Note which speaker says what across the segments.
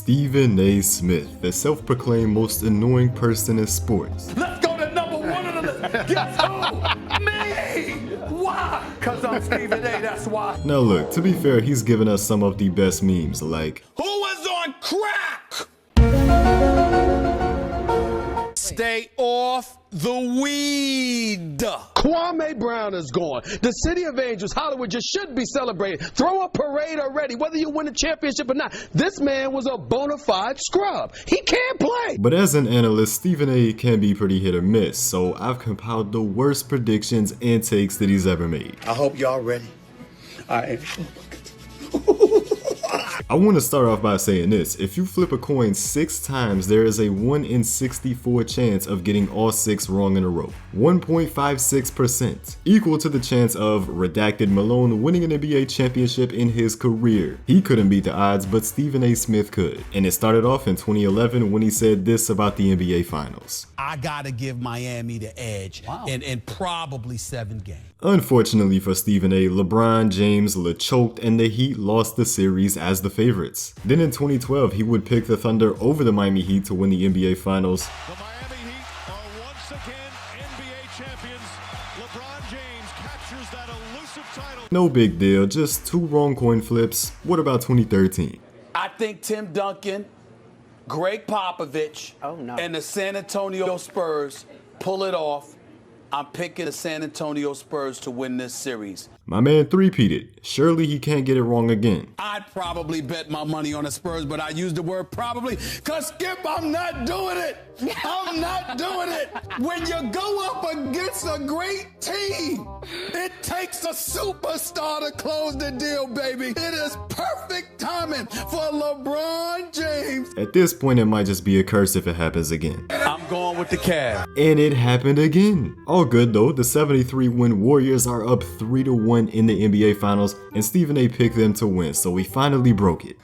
Speaker 1: Stephen A. Smith, the self-proclaimed most annoying person in sports.
Speaker 2: Let's go to number one on the list. Guess who? Me! Why? Because I'm Stephen A, that's why.
Speaker 1: Now look, to be fair, he's given us some of the best memes like,
Speaker 2: Who was on crack? Stay off the weed.
Speaker 3: Kwame Brown is gone. The City of Angels, Hollywood, just should be celebrated. Throw a parade already, whether you win a championship or not. This man was a bona fide scrub. He can't play.
Speaker 1: But as an analyst, Stephen A can be pretty hit or miss, so I've compiled the worst predictions and takes that he's ever made.
Speaker 4: I hope y'all ready.
Speaker 1: I want to start off by saying this: if you flip a coin 6 times, there is a 1 in 64 chance of getting all 6 wrong in a row. 1.56%, equal to the chance of redacted Malone winning an NBA championship in his career. He couldn't beat the odds, but Stephen A. Smith could. And it started off in 2011 when he said this about the NBA Finals.
Speaker 5: I gotta give Miami the edge in probably 7 games.
Speaker 1: Unfortunately for Stephen A., LeBron James choked and the Heat lost the series as the favorites. Then in 2012, he would pick the Thunder over the Miami Heat to win the NBA Finals.
Speaker 6: The Miami Heat are once again NBA champions. LeBron James captures that elusive title.
Speaker 1: No big deal, just 2 wrong coin flips. What about 2013?
Speaker 2: I think Tim Duncan, Greg Popovich, and the San Antonio Spurs pull it off. I'm picking the San Antonio Spurs to win this series.
Speaker 1: My man three-peated. Surely he can't get it wrong again.
Speaker 2: I'd probably bet my money on the Spurs, but I use the word probably because, Skip, I'm not doing it. I'm not doing it. When you go up against a great team, it takes a superstar to close the deal, baby. It is perfect timing for LeBron James.
Speaker 1: At this point, it might just be a curse if it happens again.
Speaker 2: I'm going with the Cavs.
Speaker 1: And it happened again. All good though, the 73-win Warriors are up 3-1 in the NBA Finals, and Stephen A picked them to win, so we finally broke it.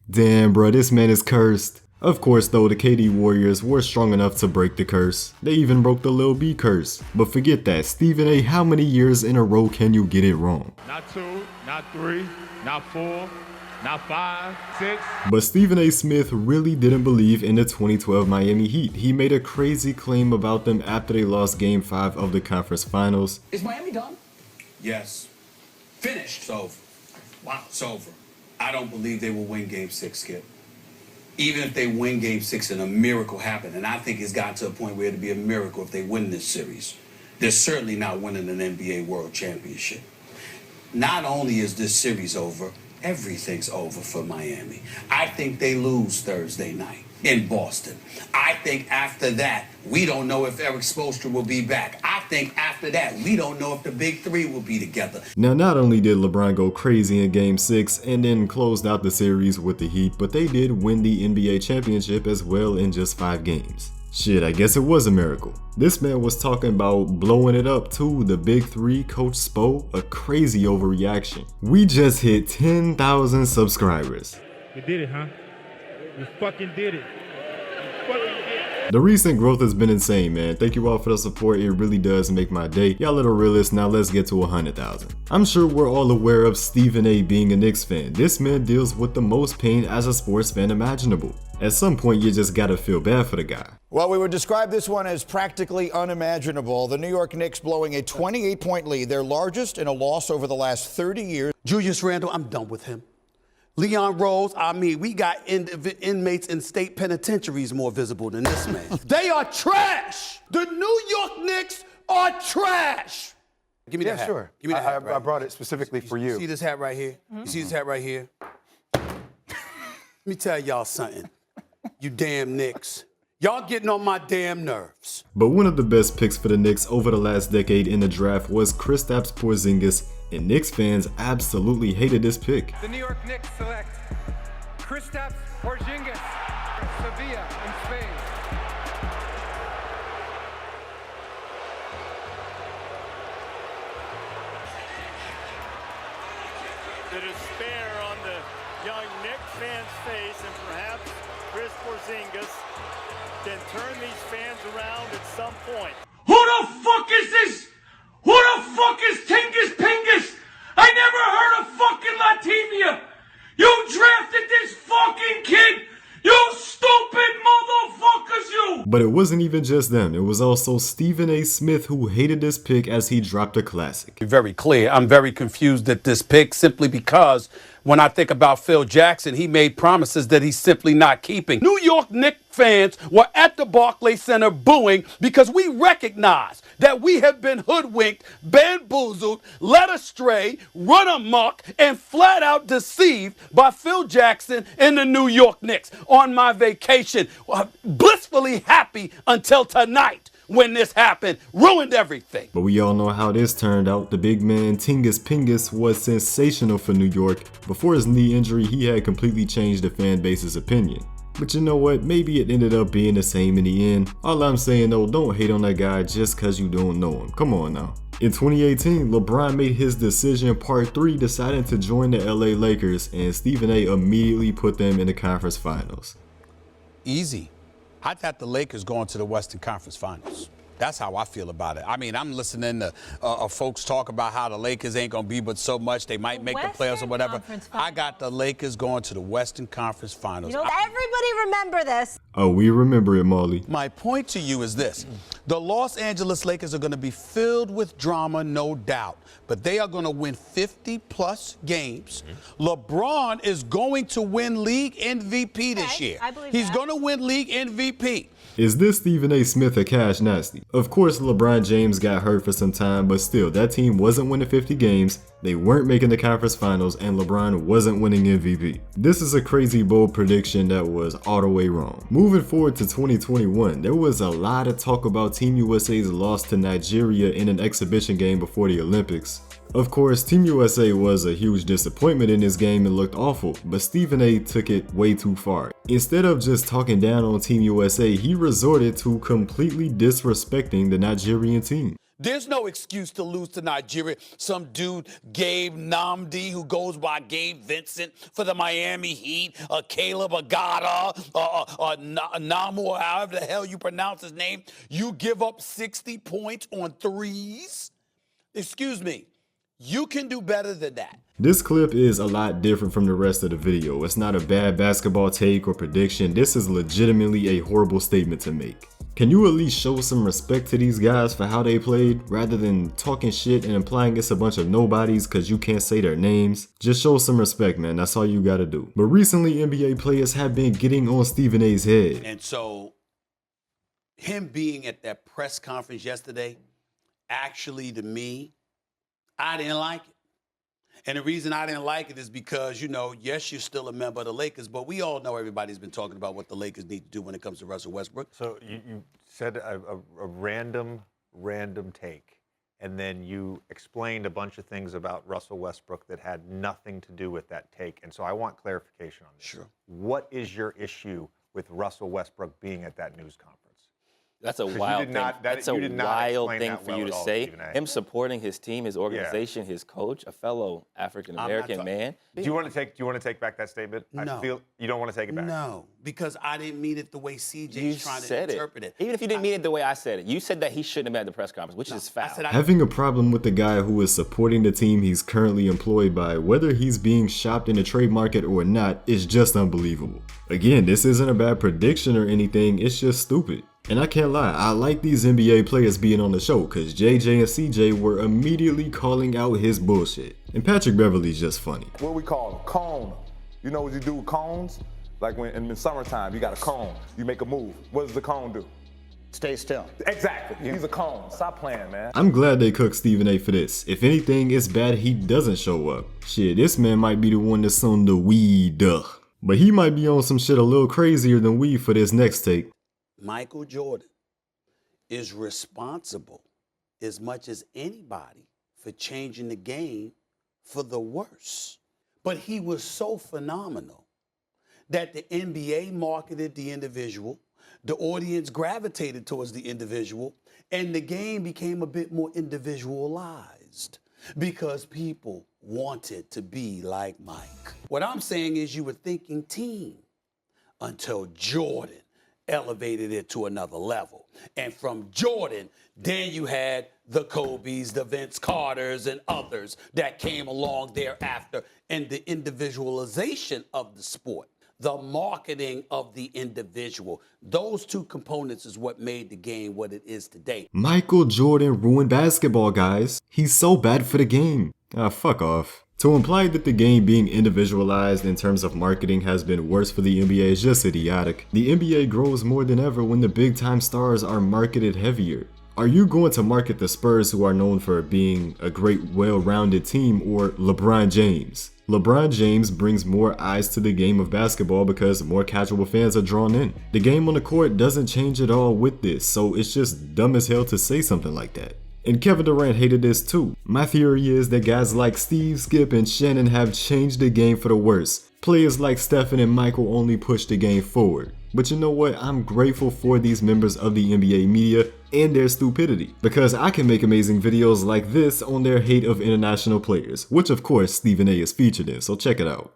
Speaker 1: Damn bro, this man is cursed. Of course though, the KD Warriors were strong enough to break the curse. They even broke the Lil B curse. But forget that, Stephen A, how many years in a row can you get it wrong?
Speaker 7: Not 2, not 3, not 4, not 5, 6.
Speaker 1: But Stephen A. Smith really didn't believe in the 2012 Miami Heat. He made a crazy claim about them after they lost Game 5 of the conference finals.
Speaker 2: Is Miami done?
Speaker 4: Yes. Finished. It's over. Wow. It's over. I don't believe they will win Game 6, Skip. Even if they win Game 6 and a miracle happened, and I think it's gotten to a point where it'd be a miracle if they win this series, they're certainly not winning an NBA World Championship. Not only is this series over, everything's over for Miami. I think they lose Thursday night in Boston. I think after that, we don't know if Eric Spoelstra will be back. I think after that, we don't know if the big 3 will be together.
Speaker 1: Now, not only did LeBron go crazy in Game 6 and then closed out the series with the Heat, but they did win the NBA championship as well in just 5 games. Shit, I guess it was a miracle. This man was talking about blowing it up too, the big 3, Coach Spo, a crazy overreaction. We just hit 10,000 subscribers.
Speaker 7: You did it, huh? You fucking did it. You fucking did it.
Speaker 1: The recent growth has been insane, man. Thank you all for the support. It really does make my day. Y'all little realists, now let's get to 100,000. I'm sure we're all aware of Stephen A being a Knicks fan. This man deals with the most pain as a sports fan imaginable. At some point, you just gotta feel bad for the guy.
Speaker 8: Well, we would describe this one as practically unimaginable. The New York Knicks blowing a 28-point lead, their largest in a loss over the last 30 years.
Speaker 2: Julius Randle, I'm done with him. Leon Rose, I mean, we got inmates in state penitentiaries more visible than this man. They are trash. The New York Knicks are trash. Give me that hat.
Speaker 9: Sure.
Speaker 2: Give me that hat.
Speaker 9: I brought it specifically for you.
Speaker 2: You see this hat right here? You see this hat right here? Let me tell y'all something. You damn Knicks. Y'all getting on my damn nerves.
Speaker 1: But one of the best picks for the Knicks over the last decade in the draft was Kristaps Porzingis, and Knicks fans absolutely hated this pick.
Speaker 10: The New York Knicks select Kristaps Porzingis from Sevilla in Spain.
Speaker 6: The despair on the young Knicks fan's face, and perhaps Chris Porzingis can turn these fans around at some point.
Speaker 11: Who the fuck is this? Who the fuck is Tingus Pingus? I never heard of fucking Latvia. You drafted this fuck
Speaker 1: But it wasn't even just them, it was also Stephen A. Smith who hated this pick as he dropped a classic.
Speaker 4: Very clear. I'm very confused at this pick simply because when I think about Phil Jackson, he made promises that he's simply not keeping. New York Knicks fans were at the Barclays Center booing because we recognize that we have been hoodwinked, bamboozled, led astray, run amok, and flat out deceived by Phil Jackson and the New York Knicks. On my vacation, blissfully happy until tonight. When this happened, ruined everything.
Speaker 1: But we all know how this turned out. The big man Tingus Pingus was sensational for New York. Before his knee injury, he had completely changed the fan base's opinion. But you know what, maybe it ended up being the same in the end. All I'm saying though, don't hate on that guy just cause you don't know him. Come on now. In 2018, LeBron made his decision part 3, deciding to join the LA Lakers, and Stephen A immediately put them in the conference finals.
Speaker 4: Easy. I thought the Lakers going to the Western Conference Finals. That's how I feel about it. I mean, I'm listening to folks talk about how the Lakers ain't going to be but so much. They might make the playoffs or whatever. I got the Lakers going to the Western Conference Finals.
Speaker 9: You know, everybody remember this.
Speaker 1: Oh, we remember it, Molly.
Speaker 4: My point to you is this. The Los Angeles Lakers are going to be filled with drama, no doubt. But they are going to win 50-plus games. LeBron is going to win league MVP this year.
Speaker 9: I believe
Speaker 4: He's
Speaker 9: that.
Speaker 4: going to win league MVP.
Speaker 1: Is this Stephen A. Smith a cash nasty? Of course, LeBron James got hurt for some time, but still, that team wasn't winning 50 games, they weren't making the conference finals, and LeBron wasn't winning MVP. This is a crazy bold prediction that was all the way wrong. Moving forward to 2021, there was a lot of talk about Team USA's loss to Nigeria in an exhibition game before the Olympics. Of course, Team USA was a huge disappointment in this game and looked awful, but Stephen A took it way too far. Instead of just talking down on Team USA, he resorted to completely disrespecting the Nigerian team.
Speaker 4: There's no excuse to lose to Nigeria. Some dude, Gabe Namdi, who goes by Gabe Vincent for the Miami Heat, Caleb Agata, Namu, or however the hell you pronounce his name. You give up 60 points on threes? Excuse me. You can do better than that.
Speaker 1: This clip is a lot different from the rest of the video. It's not a bad basketball take or prediction. This is legitimately a horrible statement to make. Can you at least show some respect to these guys for how they played, rather than talking shit and implying it's a bunch of nobodies because you can't say their names? Just show some respect, man. That's all you gotta do. But recently, NBA players have been getting on Stephen A's head.
Speaker 4: And so, him being at that press conference yesterday, actually, to me, I didn't like it. And the reason I didn't like it is because, you know, yes, you're still a member of the Lakers, but we all know everybody's been talking about what the Lakers need to do when it comes to Russell Westbrook.
Speaker 12: So you said a random take, and then you explained a bunch of things about Russell Westbrook that had nothing to do with that take. And so I want clarification on this.
Speaker 4: Sure.
Speaker 12: What is your issue with Russell Westbrook being at that news conference?
Speaker 13: That's a wild thing. That's a wild thing for you to say. Him supporting his team, his organization, his coach, a fellow African American man.
Speaker 12: Do you want to take back that statement?
Speaker 4: No.
Speaker 12: I feel you don't want to take it back.
Speaker 4: No, because I didn't mean it the way CJ
Speaker 13: You
Speaker 4: is trying to
Speaker 13: said
Speaker 4: interpret it.
Speaker 13: Even if you didn't mean it the way I said it, you said that he shouldn't have been at the press conference, which is foul.
Speaker 1: Having a problem with the guy who is supporting the team he's currently employed by, whether he's being shopped in the trade market or not, is just unbelievable. Again, this isn't a bad prediction or anything, it's just stupid. And I can't lie, I like these NBA players being on the show because JJ and CJ were immediately calling out his bullshit. And Patrick Beverly's just funny.
Speaker 14: What we call them? Cone. You know what you do with cones? Like when in the summertime, you got a cone. You make a move. What does the cone do?
Speaker 15: Stay still.
Speaker 14: Exactly. He's a cone. Stop playing, man.
Speaker 1: I'm glad they cooked Stephen A for this. If anything, it's bad he doesn't show up. Shit, this man might be the one that's on the weed. But he might be on some shit a little crazier than weed for this next take.
Speaker 4: Michael Jordan is responsible as much as anybody for changing the game for the worse. But he was so phenomenal that the NBA marketed the individual, the audience gravitated towards the individual, and the game became a bit more individualized because people wanted to be like Mike. What I'm saying is you were thinking team until Jordan elevated it to another level. And from Jordan, then you had the Kobe's, the Vince Carters, and others that came along thereafter, and the individualization of the sport.
Speaker 2: the marketing of the individual. Those two components is what made the game what it is today.
Speaker 1: Michael Jordan ruined basketball, guys. He's so bad for the game. Fuck off. To imply that the game being individualized in terms of marketing has been worse for the NBA is just idiotic. The NBA grows more than ever when the big time stars are marketed heavier. Are you going to market the Spurs, who are known for being a great well-rounded team, or LeBron James? LeBron James brings more eyes to the game of basketball because more casual fans are drawn in. The game on the court doesn't change at all with this, so it's just dumb as hell to say something like that. And Kevin Durant hated this too. My theory is that guys like Steve, Skip, and Shannon have changed the game for the worse. Players like Stephen and Michael only push the game forward. But you know what? I'm grateful for these members of the NBA media and their stupidity, because I can make amazing videos like this on their hate of international players, which of course Stephen A is featured in, so check it out.